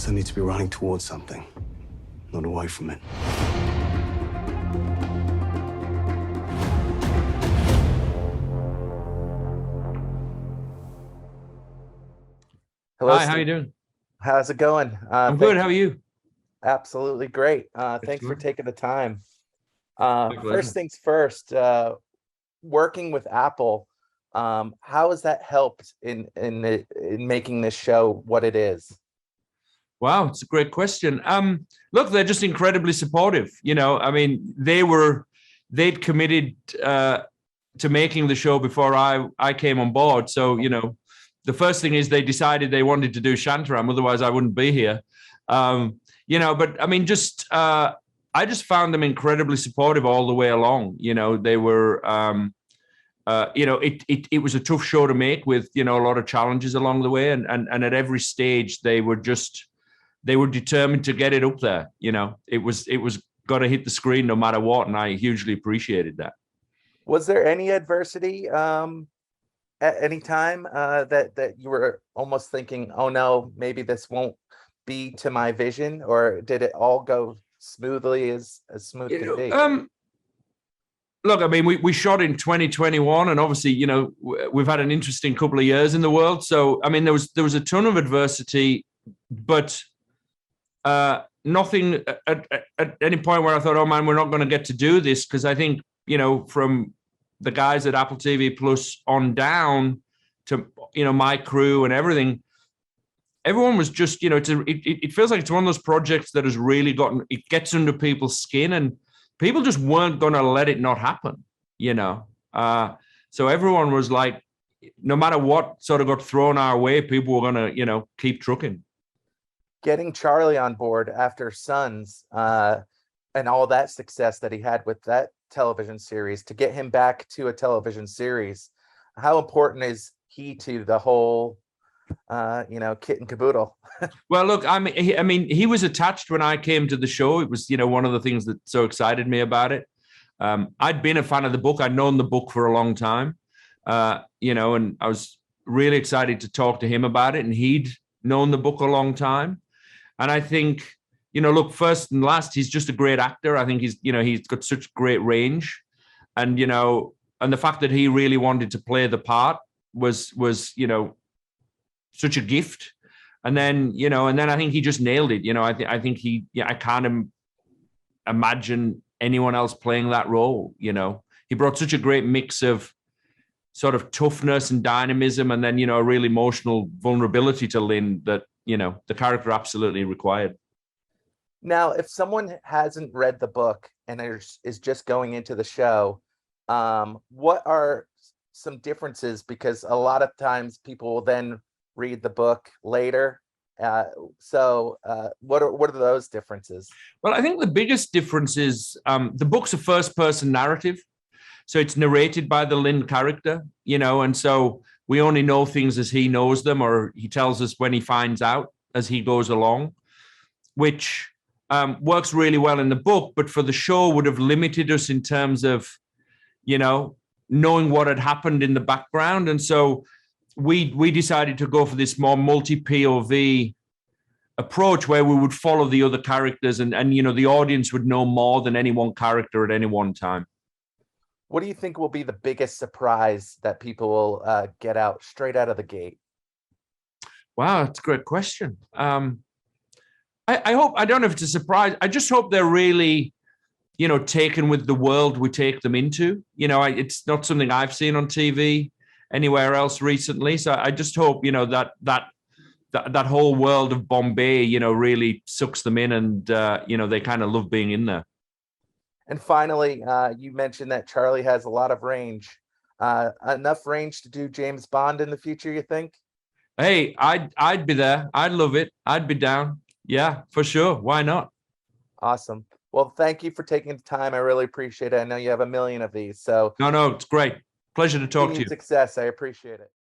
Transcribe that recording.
Sometimes I need to be running towards something, not away from it. Hello, Hi, how Steve. you doing? How's it going? I'm good. How are you? Absolutely great. Thanks for Excellent. taking the time. My First pleasure. things first, working with Apple, how has that helped in making this show what it is? Wow, it's a great question. Look, they're just incredibly supportive. I mean, they'd committed to making the show before I came on board. So, the first thing is they decided they wanted to do Shantaram, otherwise I wouldn't be here. But I mean, I just found them incredibly supportive all the way along. They were it was a tough show to make with, a lot of challenges along the way. And at every stage they were determined to get it up there. It was got to hit the screen no matter what. And I hugely appreciated that. Was there any adversity at any time that you were almost thinking, oh no, maybe this won't be to my vision, or did it all go smoothly as smooth can be? Look, I mean, we shot in 2021, and obviously, we've had an interesting couple of years in the world. So, I mean, there was a ton of adversity, but nothing at any point where I thought, oh man, we're not going to get to do this. Because I think, from the guys at Apple TV Plus on down to, my crew and everything, everyone was just, it feels like it's one of those projects that has really it gets under people's skin, and people just weren't going to let it not happen, So everyone was like, no matter what sort of got thrown our way, people were going to, keep trucking. Getting Charlie on board after Sons and all that success that he had with that television series, to get him back to a television series, how important is he to the whole kit and caboodle? Well, look, I mean, he was attached when I came to the show. It was, one of the things that so excited me about it. I'd been a fan of the book. I'd known the book for a long time, and I was really excited to talk to him about it. And he'd known the book a long time. And I think, look, first and last, he's just a great actor. I think he's got such great range, and, and the fact that he really wanted to play the part was, such a gift. And then, I think he just nailed it. I think I can't imagine anyone else playing that role. He brought such a great mix of sort of toughness and dynamism, and then, a real emotional vulnerability to Lynn that, the character absolutely required. Now, if someone hasn't read the book and is just going into the show, what are some differences? Because a lot of times people will then read the book later. What are those differences? Well, I think the biggest difference is the book's a first-person narrative. So it's narrated by the Lynn character, and so we only know things as he knows them, or he tells us when he finds out as he goes along, which works really well in the book, but for the show would have limited us in terms of, knowing what had happened in the background. And so we decided to go for this more multi-POV approach where we would follow the other characters, and the audience would know more than any one character at any one time. What do you think will be the biggest surprise that people will get out straight out of the gate? Wow, that's a great question. I hope, I don't know if it's a surprise. I just hope they're really, taken with the world we take them into. It's not something I've seen on TV anywhere else recently. So I just hope, that whole world of Bombay, really sucks them in, and, they kind of love being in there. And finally, you mentioned that Charlie has a lot of range. Enough range to do James Bond in the future, you think? Hey, I'd be there. I'd love it. I'd be down. Yeah, for sure. Why not? Awesome. Well, thank you for taking the time. I really appreciate it. I know you have a million of these. So No, it's great. Pleasure to talk to you. Success. I appreciate it.